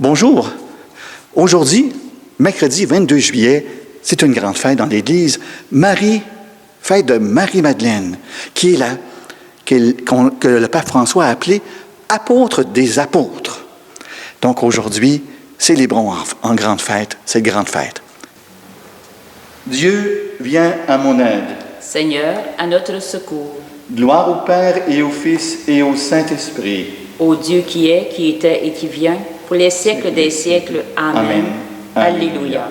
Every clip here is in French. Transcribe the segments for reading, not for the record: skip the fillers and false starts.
Bonjour. Aujourd'hui, mercredi 22 juillet, c'est une grande fête dans l'Église. Fête de Marie-Madeleine, qui est là, que le pape François a appelée apôtre des apôtres. Donc aujourd'hui, célébrons en grande fête cette grande fête. Dieu vient à mon aide. Seigneur, à notre secours. Gloire au Père et au Fils et au Saint-Esprit. Ô Dieu qui est, qui était et qui vient, pour les siècles des siècles. Amen. Alléluia.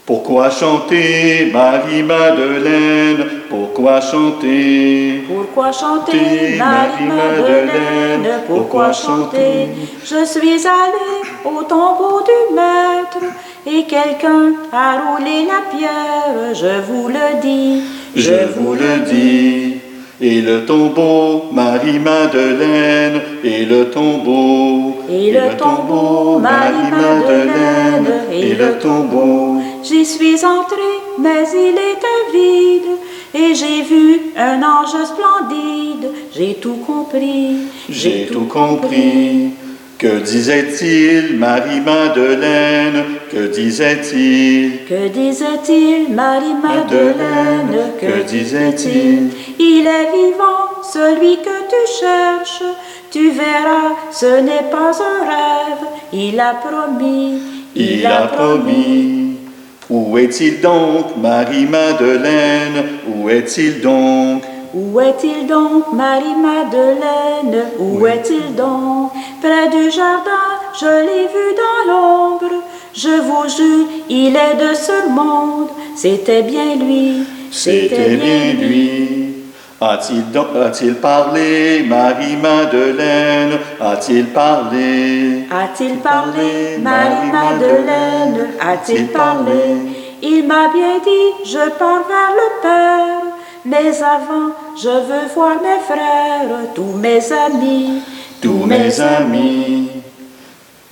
Pourquoi chanter, Marie-Madeleine? Pourquoi chanter? Pourquoi chanter, Marie-Madeleine? Pourquoi chanter? Je suis allée au tombeau du Maître et quelqu'un a roulé la pierre, je vous le dis. Je vous le dis. Et le tombeau, Marie-Madeleine, et le tombeau, et le tombeau, Marie-Madeleine, et le tombeau. J'y suis entrée, mais il était vide, et j'ai vu un ange splendide. J'ai tout compris, j'ai tout compris. Que disait-il, Marie-Madeleine? Que disait-il? Que disait-il, Marie-Madeleine? Que disait-il? Il est vivant, celui que tu cherches. Tu verras, ce n'est pas un rêve. Il a promis, il a promis. Où est-il donc, Marie-Madeleine? Où est-il donc? Où est-il donc, Marie-Madeleine? Où est-il donc? Près du jardin, je l'ai vu dans l'ombre. Je vous jure, il est de ce monde. C'était bien lui. C'était bien lui. A-t-il parlé, Marie-Madeleine? A-t-il parlé? A-t-il parlé, Marie-Madeleine? A-t-il parlé? Il m'a bien dit, je pars vers le Père. Mais avant, je veux voir mes frères, tous mes amis. Tous mes amis.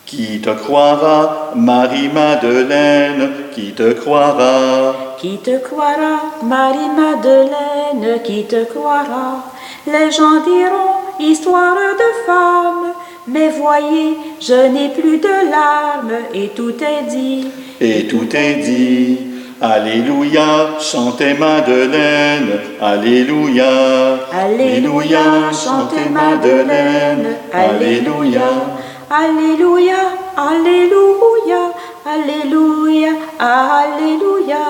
Qui te croira, Marie-Madeleine? Qui te croira? Qui te croira, Marie-Madeleine? Qui te croira? Les gens diront, histoire de femme. Mais voyez, je n'ai plus de larmes, et tout est dit. Et tout est dit. Alléluia, chantez Madeleine, Alléluia. Alléluia, chantez Madeleine, Alléluia. Alléluia, Alléluia, Alléluia, Alléluia,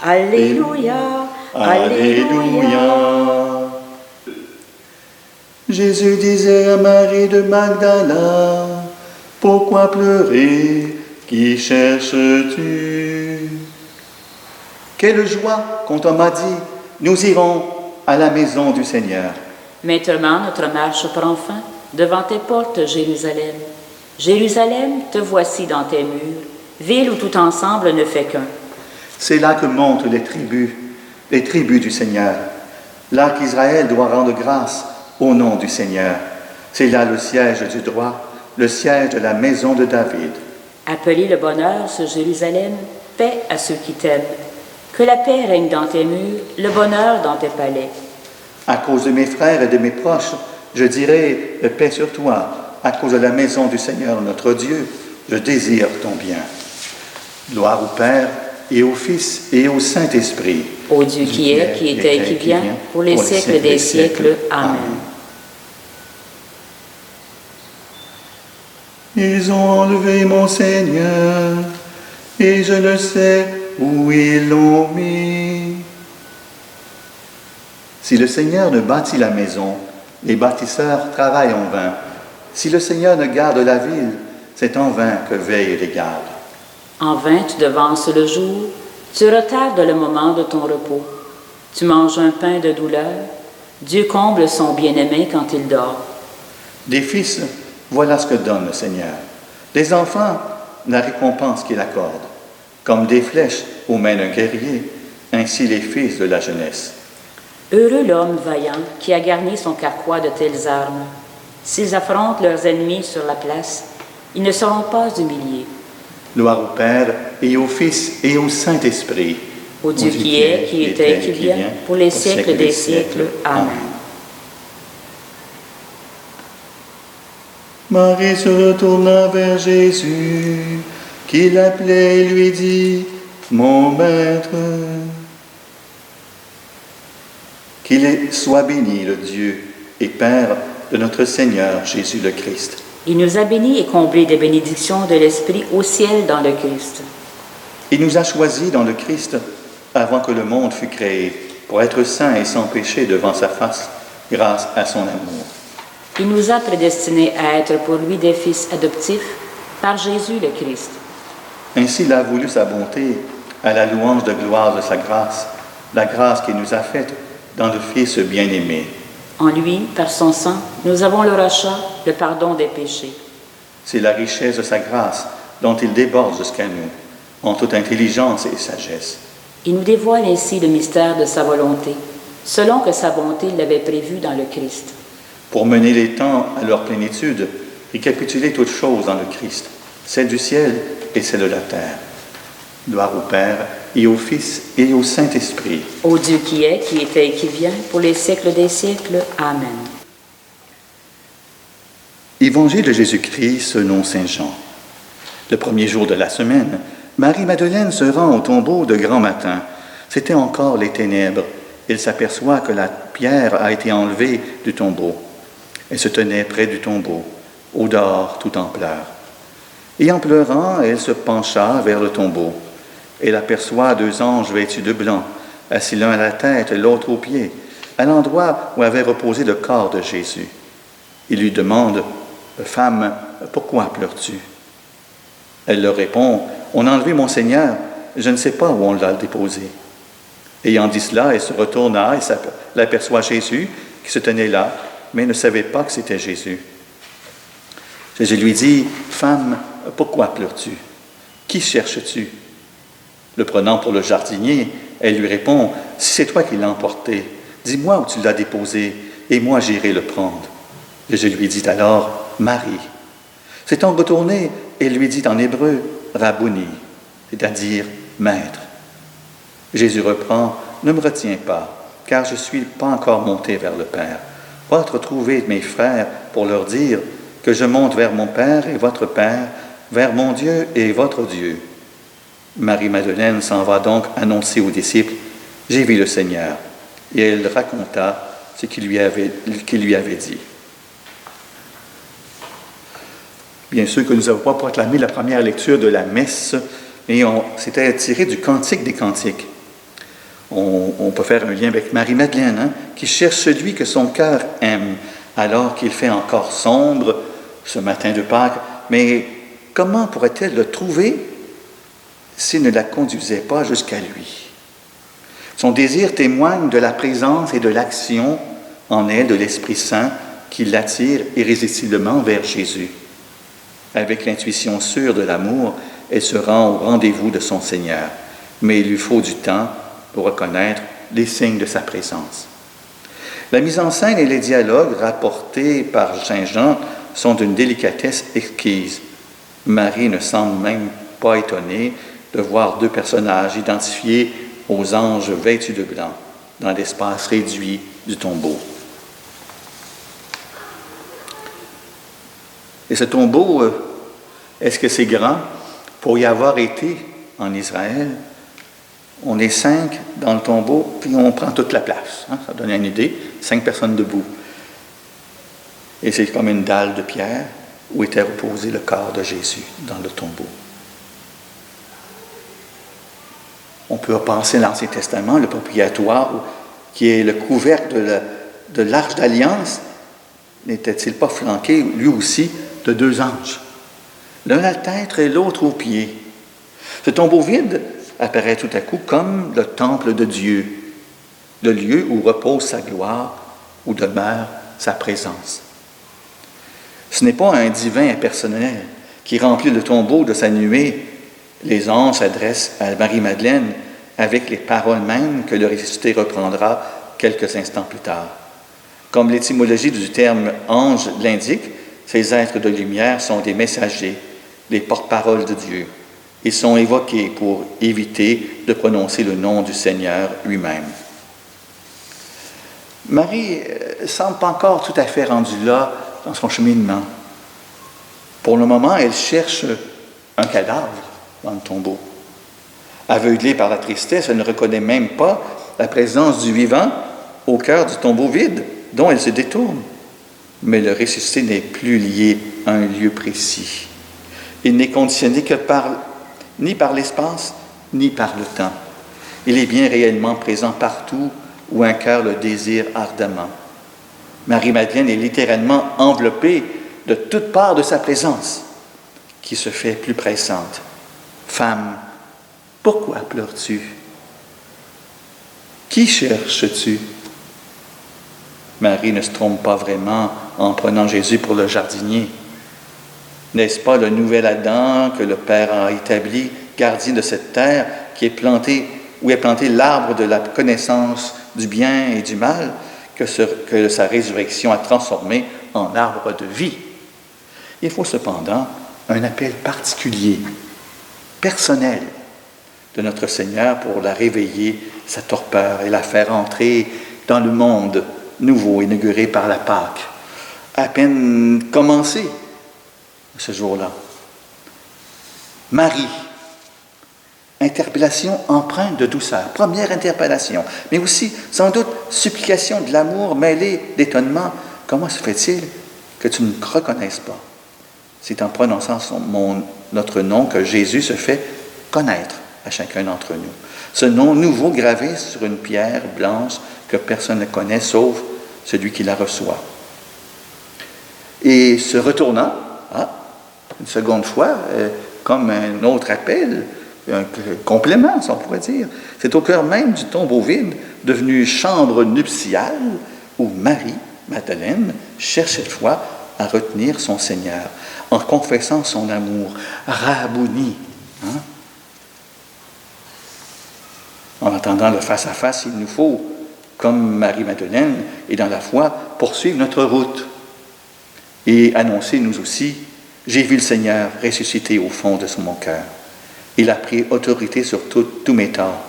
Alléluia, Alléluia. Jésus disait à Marie de Magdala, pourquoi pleurer, qui cherches-tu? Quelle joie quand on m'a dit, nous irons à la maison du Seigneur. Maintenant, notre marche prend fin devant tes portes, Jérusalem. Jérusalem, te voici dans tes murs, ville où tout ensemble ne fait qu'un. C'est là que montent les tribus du Seigneur. Là qu'Israël doit rendre grâce au nom du Seigneur. C'est là le siège du droit, le siège de la maison de David. Appelez le bonheur sur Jérusalem, paix à ceux qui t'aiment. Que la paix règne dans tes murs, le bonheur dans tes palais. À cause de mes frères et de mes proches, je dirai paix sur toi. À cause de la maison du Seigneur notre Dieu, je désire ton bien. Gloire au Père et au Fils et au Saint-Esprit. Ô Dieu qui est, qui était et qui vient, pour les siècles des siècles. Amen. Ils ont enlevé mon Seigneur, et je ne sais où ils l'ont mis. Si le Seigneur ne bâtit la maison, les bâtisseurs travaillent en vain. Si le Seigneur ne garde la ville, c'est en vain que veillent les gardes. En vain tu devances le jour, tu retardes le moment de ton repos. Tu manges un pain de douleur, Dieu comble son bien-aimé quand il dort. Des fils, voilà ce que donne le Seigneur. Des enfants, la récompense qu'il accorde. Comme des flèches aux mains d'un guerrier, ainsi les fils de la jeunesse. Heureux l'homme vaillant qui a garni son carquois de telles armes. S'ils affrontent leurs ennemis sur la place, ils ne seront pas humiliés. Gloire au Père et au Fils et au Saint-Esprit. Au Dieu qui est, qui était et qui vient, pour les siècles des siècles. Amen. Marie se retourna vers Jésus, qui l'appelait et lui dit, « Mon Maître ». Qu'il soit béni le Dieu et Père de notre Seigneur Jésus le Christ. Il nous a bénis et comblés des bénédictions de l'Esprit au ciel dans le Christ. Il nous a choisis dans le Christ avant que le monde fût créé, pour être saints et sans péché devant sa face, grâce à son amour. Il nous a prédestinés à être pour lui des fils adoptifs par Jésus le Christ. Ainsi il a voulu sa bonté à la louange de gloire de sa grâce, la grâce qu'il nous a faite dans le Fils bien-aimé. En lui, par son sang, nous avons le rachat, le pardon des péchés. C'est la richesse de sa grâce dont il déborde jusqu'à nous, en toute intelligence et sagesse. Il nous dévoile ainsi le mystère de sa volonté, selon que sa bonté l'avait prévu dans le Christ. Pour mener les temps à leur plénitude, récapituler toutes choses dans le Christ, celle du ciel et celle de la terre. Gloire au Père et au Fils et au Saint-Esprit. Ô Dieu qui est, qui était et qui vient, pour les siècles des siècles. Amen. Évangile de Jésus-Christ selon saint Jean. Le premier jour de la semaine, Marie-Madeleine se rend au tombeau de grand matin. C'était encore les ténèbres. Elle s'aperçoit que la pierre a été enlevée du tombeau. Elle se tenait près du tombeau, au dehors, tout en pleurs. Et en pleurant, elle se pencha vers le tombeau. Elle aperçoit 2 anges vêtus de blanc, assis l'un à la tête et l'autre aux pieds, à l'endroit où avait reposé le corps de Jésus. Il lui demande, « Femme, pourquoi pleures-tu » Elle leur répond, « On a enlevé mon Seigneur, je ne sais pas où on l'a déposé. » Ayant dit cela, elle se retourna et elle aperçoit Jésus qui se tenait là, mais ne savait pas que c'était Jésus. Jésus lui dit, « Femme, pourquoi pleures-tu? Qui cherches-tu » Le prenant pour le jardinier, elle lui répond, « Si c'est toi qui l'as emporté, dis-moi où tu l'as déposé, et moi j'irai le prendre. » Jésus lui dit alors, « Marie. » S'étant retourné, elle lui dit en hébreu, « Rabouni », c'est-à-dire « Maître ». Jésus reprend, « Ne me retiens pas, car je ne suis pas encore monté vers le Père. Va retrouver mes frères pour leur dire que je monte vers mon Père et votre Père, vers mon Dieu et votre Dieu. » Marie-Madeleine s'en va donc annoncer aux disciples, « J'ai vu le Seigneur. » Et elle raconta ce qu'il lui avait dit. Bien sûr que nous n'avons pas proclamé la première lecture de la messe, mais c'était tiré du Cantique des Cantiques. On peut faire un lien avec Marie-Madeleine, qui cherche celui que son cœur aime, alors qu'il fait encore sombre ce matin de Pâques. Mais comment pourrait-elle le trouver s'il ne la conduisait pas jusqu'à lui? Son désir témoigne de la présence et de l'action en elle de l'Esprit Saint qui l'attire irrésistiblement vers Jésus. Avec l'intuition sûre de l'amour, elle se rend au rendez-vous de son Seigneur. Mais il lui faut du temps pour reconnaître les signes de sa présence. La mise en scène et les dialogues rapportés par saint Jean sont d'une délicatesse exquise. Marie ne semble même pas étonnée de voir 2 personnages identifiés aux anges vêtus de blanc dans l'espace réduit du tombeau. Et ce tombeau, est-ce que c'est grand? Pour y avoir été en Israël, on est 5 dans le tombeau, puis on prend toute la place. Ça donne une idée, 5 personnes debout. Et c'est comme une dalle de pierre où était reposé le corps de Jésus dans le tombeau. On peut penser à l'Ancien Testament, le propitiatoire, qui est le couvercle de l'Arche d'Alliance, n'était-il pas flanqué, lui aussi, de 2 anges, l'un à la tête et l'autre aux pieds. Ce tombeau vide apparaît tout à coup comme le temple de Dieu, le lieu où repose sa gloire, où demeure sa présence. Ce n'est pas un divin impersonnel qui remplit le tombeau de sa nuée. Les anges s'adressent à Marie-Madeleine avec les paroles mêmes que le ressuscité reprendra quelques instants plus tard. Comme l'étymologie du terme « ange » l'indique, ces êtres de lumière sont des messagers, les porte-paroles de Dieu. Ils sont évoqués pour éviter de prononcer le nom du Seigneur lui-même. Marie ne semble pas encore tout à fait rendue là dans son cheminement. Pour le moment, elle cherche un cadavre dans le tombeau. Aveuglée par la tristesse, elle ne reconnaît même pas la présence du vivant au cœur du tombeau vide, dont elle se détourne. Mais le ressuscité n'est plus lié à un lieu précis. Il n'est conditionné ni par l'espace, ni par le temps. Il est bien réellement présent partout où un cœur le désire ardemment. Marie-Madeleine est littéralement enveloppée de toutes parts de sa présence, qui se fait plus pressante. Femme, pourquoi pleures-tu? Qui cherches-tu? Marie ne se trompe pas vraiment en prenant Jésus pour le jardinier. N'est-ce pas le nouvel Adam que le Père a établi, gardien de cette terre qui est plantée, où est planté l'arbre de la connaissance du bien et du mal, que sa résurrection a transformé en arbre de vie? Il faut cependant un appel particulier, personnel, de notre Seigneur pour la réveiller, sa torpeur, et la faire entrer dans le monde nouveau inauguré par la Pâque, à peine commencé ce jour-là. Marie, interpellation empreinte de douceur, première interpellation, mais aussi sans doute supplication de l'amour mêlée d'étonnement. Comment se fait-il que tu ne me reconnaisses pas? C'est en prononçant notre nom que Jésus se fait connaître à chacun d'entre nous. Ce nom nouveau gravé sur une pierre blanche que personne ne connaît sauf celui qui la reçoit. Et se retournant, une seconde fois, comme un autre appel, un complément, si on pourrait dire, c'est au cœur même du tombeau vide, devenu chambre nuptiale, où Marie-Madeleine cherche cette fois à retenir son Seigneur, en confessant son amour. Rabouni. En attendant le face-à-face, il nous faut, comme Marie-Madeleine, et dans la foi, poursuivre notre route et annoncer, nous aussi, « J'ai vu le Seigneur ressuscité au fond de mon cœur. Il a pris autorité sur tous mes torts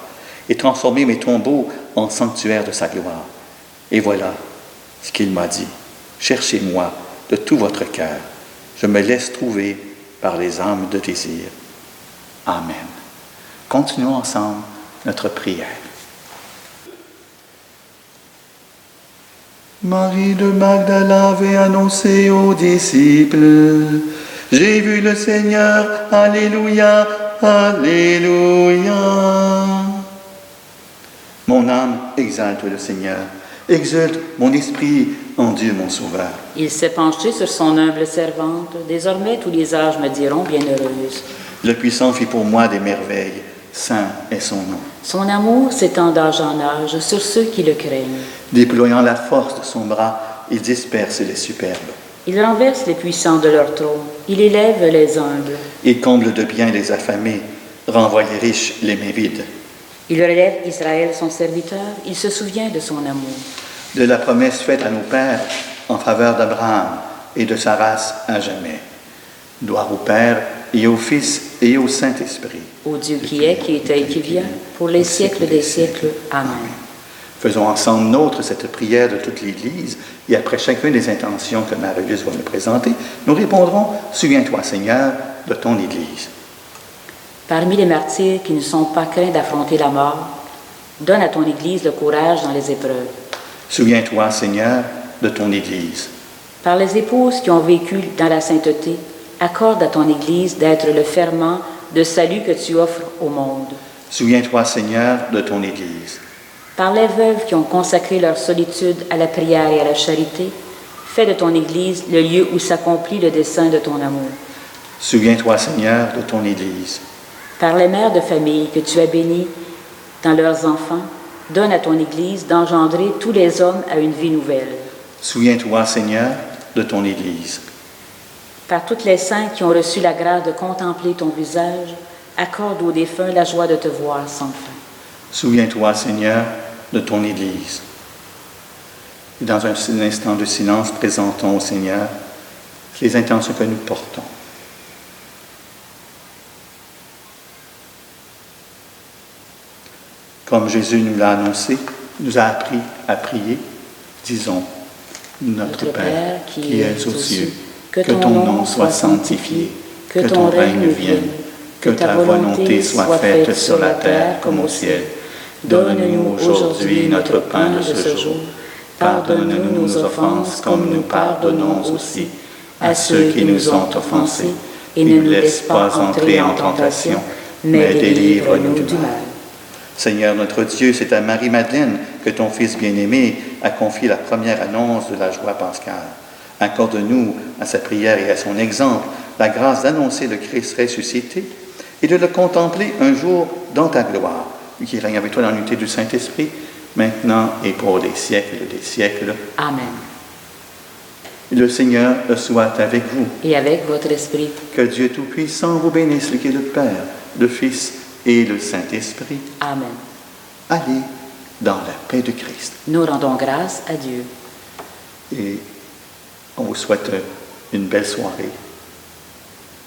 et transformé mes tombeaux en sanctuaire de sa gloire. Et voilà ce qu'il m'a dit. Cherchez-moi de tout votre cœur. Je me laisse trouver par les âmes de désir. » Amen. Continuons ensemble notre prière. Marie de Magdala avait annoncé aux disciples: « J'ai vu le Seigneur, Alléluia, Alléluia. » Mon âme exalte le Seigneur, exulte mon esprit en Dieu mon Sauveur. Il s'est penché sur son humble servante, désormais tous les âges me diront bienheureuse. Le Puissant fit pour moi des merveilles, saint est son nom. Son amour s'étend d'âge en âge sur ceux qui le craignent. Déployant la force de son bras, il disperse les superbes. Il renverse les puissants de leur trône, il élève les humbles. Il comble de bien les affamés, renvoie les riches les mains vides. Il relève Israël son serviteur, il se souvient de son amour. De la promesse faite à nos pères en faveur d'Abraham et de sa race à jamais. Gloire au Père et au Fils et au Saint-Esprit. Au Dieu qui est, qui était et qui vient, pour les siècles des siècles. Amen. Faisons ensemble nôtre cette prière de toute l'Église, et après chacune des intentions que Marie-Luce va nous présenter, nous répondrons: « Souviens-toi, Seigneur, de ton Église. » Parmi les martyrs qui ne sont pas craints d'affronter la mort, donne à ton Église le courage dans les épreuves. Souviens-toi, Seigneur, de ton Église. Par les épouses qui ont vécu dans la sainteté, accorde à ton Église d'être le ferment de salut que tu offres au monde. Souviens-toi, Seigneur, de ton Église. Par les veuves qui ont consacré leur solitude à la prière et à la charité, fais de ton Église le lieu où s'accomplit le dessein de ton amour. Souviens-toi, Seigneur, de ton Église. Par les mères de famille que tu as bénies dans leurs enfants, donne à ton Église d'engendrer tous les hommes à une vie nouvelle. Souviens-toi, Seigneur, de ton Église. Par toutes les saints qui ont reçu la grâce de contempler ton visage, accorde aux défunts la joie de te voir sans fin. Souviens-toi, Seigneur, de ton Église. Et dans un instant de silence, présentons au Seigneur les intentions que nous portons. Comme Jésus nous l'a annoncé, nous a appris à prier, disons: Notre Père qui es aux cieux, Que ton nom soit sanctifié, que ton règne vienne, que ta volonté soit faite sur la terre comme au ciel. Donne-nous aujourd'hui notre pain de ce jour. Pardonne-nous nos offenses comme nous pardonnons aussi à ceux qui nous ont offensés. Et ne nous laisse pas entrer en tentation, mais délivre-nous du mal. Seigneur notre Dieu, c'est à Marie-Madeleine que ton Fils bien-aimé a confié la première annonce de la joie pascale. Accorde-nous, à sa prière et à son exemple, la grâce d'annoncer le Christ ressuscité et de le contempler un jour dans ta gloire, lui qui règne avec toi dans l'unité du Saint-Esprit, maintenant et pour les siècles des siècles. Amen. Le Seigneur soit avec vous. Et avec votre esprit. Que Dieu Tout-Puissant vous bénisse, le Père, le Fils et le Saint-Esprit. Amen. Allez dans la paix de Christ. Nous rendons grâce à Dieu. Et on vous souhaite une belle soirée.